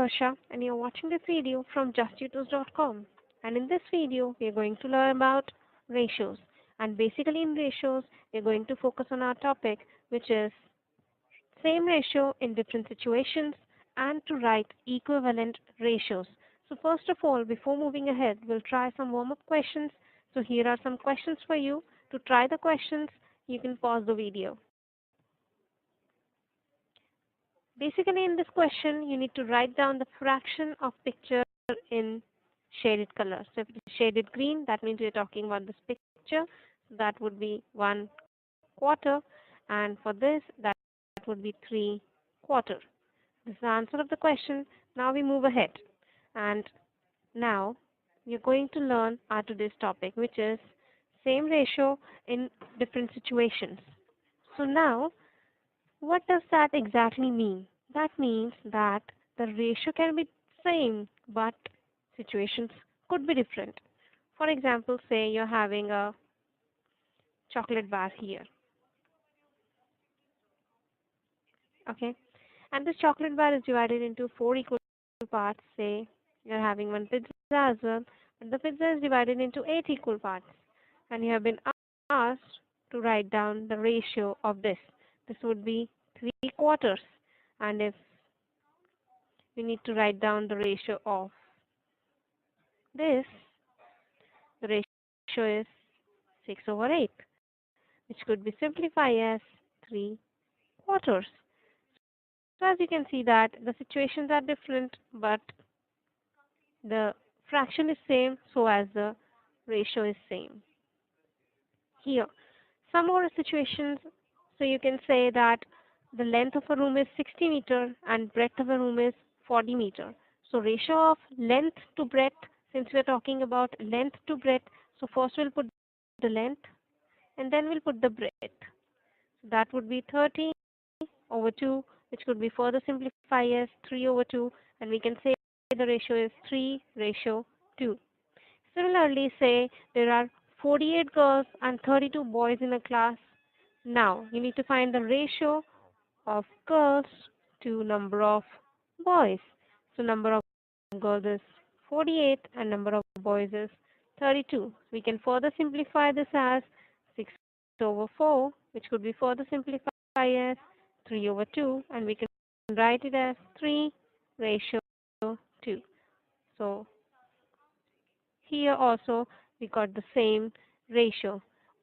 Varsha and you're watching this video from justtutors.com. And in this video, we are going to learn about ratios. And basically in ratios, we're going to focus on our topic, which is same ratio in different situations and to write equivalent ratios. So first of all, before moving ahead, we'll try some warm-up questions. So here are some questions for you. To try the questions, you can pause the video. Basically, in this question, you need to write down the fraction of picture in shaded color. So if it is shaded green, that means we're talking about this picture. So that would be 1/4. And for this, that would be 3/4. This is the answer of the question. Now we move ahead. And now we're going to learn our today's topic, which is same ratio in different situations. So now, what does that exactly mean? That means that the ratio can be same, but situations could be different. For example, say you're having a chocolate bar here. Okay, and this chocolate bar is divided into 4 equal parts. Say you're having one pizza as well, but the pizza is divided into 8 equal parts, and you have been asked to write down the ratio of this. This would be 3/4, and if we need to write down the ratio of this, the ratio is 6/8, which could be simplified as 3/4. So as you can see that the situations are different, but the fraction is same, so as the ratio is same. Here, some more situations. So you can say that the length of a room is 60 meter and breadth of a room is 40 meter. So ratio of length to breadth, since we're talking about length to breadth, so first we'll put the length and then we'll put the breadth. So that would be 30/2, which could be further simplified as 3/2, and we can say the ratio is 3/2. Similarly, say there are 48 girls and 32 boys in a class. Now, you need to find the ratio of girls to number of boys. So, number of girls is 48 and number of boys is 32. We can further simplify this as 6/4, which could be further simplified as 3/2, and we can write it as 3/2. So, here also we got the same ratio.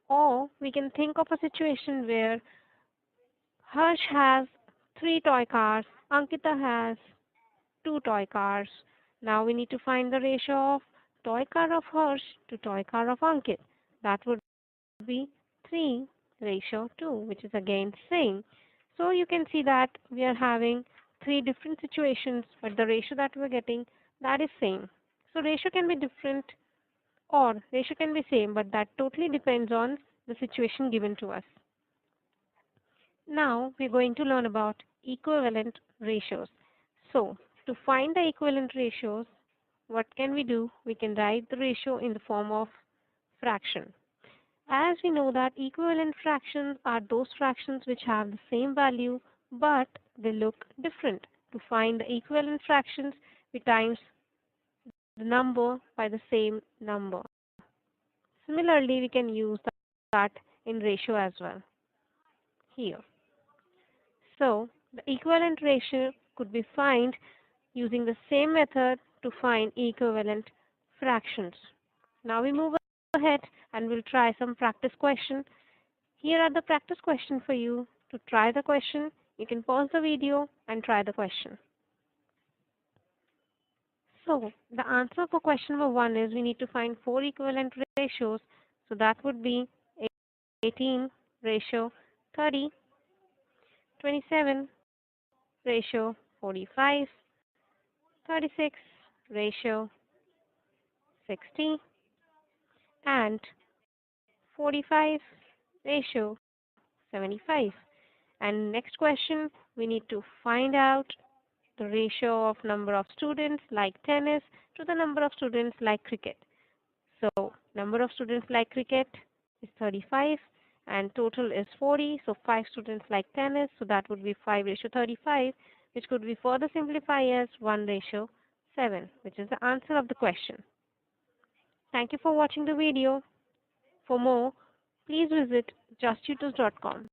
Or we can think of a situation where Harsh has 3 toy cars, Ankita has 2 toy cars. Now we need to find the ratio of toy car of Harsh to toy car of Ankit. That would be 3/2, which is again same. So you can see that we are having 3 different situations, but the ratio that we're getting, that is same. So ratio can be different or ratio can be same, but that totally depends on the situation given to us. Now we're going to learn about equivalent ratios. So to find the equivalent ratios, what can we do? We can write the ratio in the form of fraction. As we know that equivalent fractions are those fractions which have the same value but they look different. To find the equivalent fractions, we times the number by the same number. Similarly, we can use that in ratio as well here. So the equivalent ratio could be found using the same method to find equivalent fractions. Now we move ahead and we'll try some practice question. Here are the practice question for you. To try the question, you can pause the video and try the question. So the answer for question number 1 is we need to find 4 equivalent ratios. So that would be 18/30, 27/45, 36/60, and 45/75. And next question, we need to find out the ratio of number of students like tennis to the number of students like cricket. So number of students like cricket is 35 and total is 40. So 5 students like tennis. So that would be 5/35, which could be further simplified as 1:7, which is the answer of the question. Thank you for watching the video. For more, please visit justtutors.com.